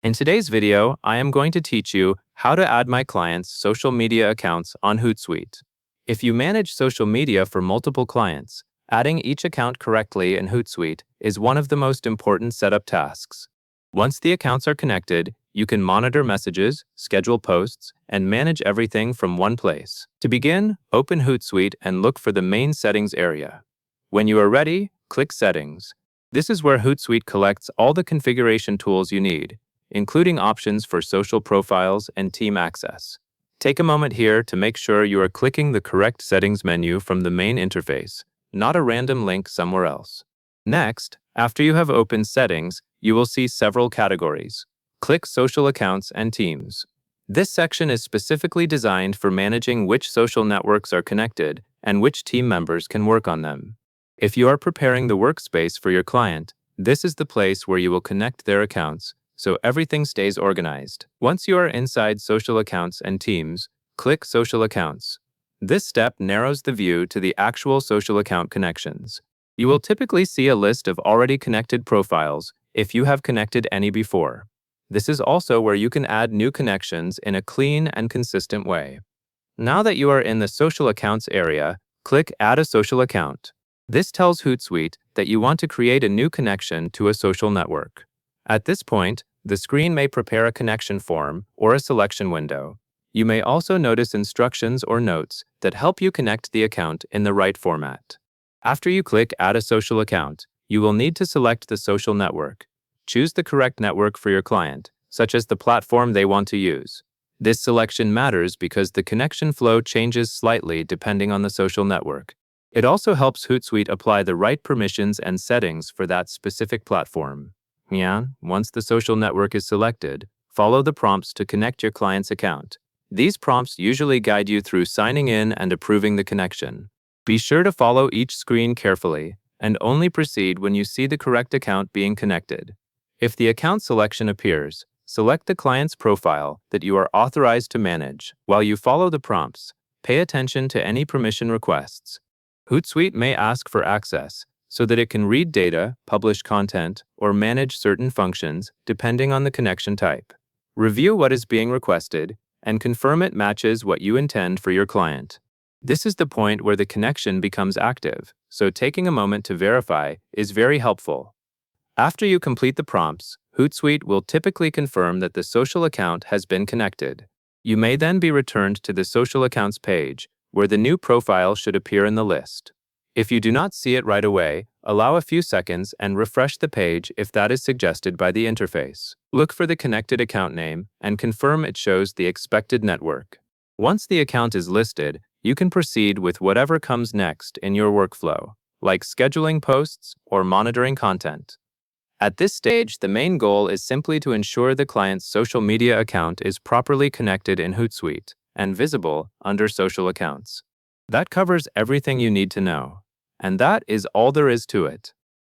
In today's video, I am going to teach you how to add my clients' social media accounts on Hootsuite. If you manage social media for multiple clients, adding each account correctly in Hootsuite is one of the most important setup tasks. Once the accounts are connected, you can monitor messages, schedule posts, and manage everything from one place. To begin, open Hootsuite and look for the main settings area. When you are ready, click Settings. This is where Hootsuite collects all the configuration tools you need, including options for social profiles and team access. Take a moment here to make sure you are clicking the correct settings menu from the main interface, not a random link somewhere else. Next, after you have opened Settings, you will see several categories. Click Social Accounts and Teams. This section is specifically designed for managing which social networks are connected and which team members can work on them. If you are preparing the workspace for your client, this is the place where you will connect their accounts, so everything stays organized. Once you are inside Social Accounts and Teams, click Social Accounts. This step narrows the view to the actual social account connections. You will typically see a list of already connected profiles if you have connected any before. This is also where you can add new connections in a clean and consistent way. Now that you are in the Social Accounts area, click Add a Social Account. This tells Hootsuite that you want to create a new connection to a social network. At this point, the screen may prepare a connection form or a selection window. You may also notice instructions or notes that help you connect the account in the right format. After you click Add a Social Account, you will need to select the social network. Choose the correct network for your client, such as the platform they want to use. This selection matters because the connection flow changes slightly depending on the social network. It also helps Hootsuite apply the right permissions and settings for that specific platform. Once the social network is selected, follow the prompts to connect your client's account. These prompts usually guide you through signing in and approving the connection. Be sure to follow each screen carefully and only proceed when you see the correct account being connected. If the account selection appears, select the client's profile that you are authorized to manage. While you follow the prompts, pay attention to any permission requests. Hootsuite may ask for access so that it can read data, publish content, or manage certain functions depending on the connection type. Review what is being requested and confirm it matches what you intend for your client. This is the point where the connection becomes active, so taking a moment to verify is very helpful. After you complete the prompts, Hootsuite will typically confirm that the social account has been connected. You may then be returned to the Social Accounts page, where the new profile should appear in the list. If you do not see it right away, allow a few seconds and refresh the page if that is suggested by the interface. Look for the connected account name and confirm it shows the expected network. Once the account is listed, you can proceed with whatever comes next in your workflow, like scheduling posts or monitoring content. At this stage, the main goal is simply to ensure the client's social media account is properly connected in Hootsuite and visible under Social Accounts. That covers everything you need to know. And that is all there is to it.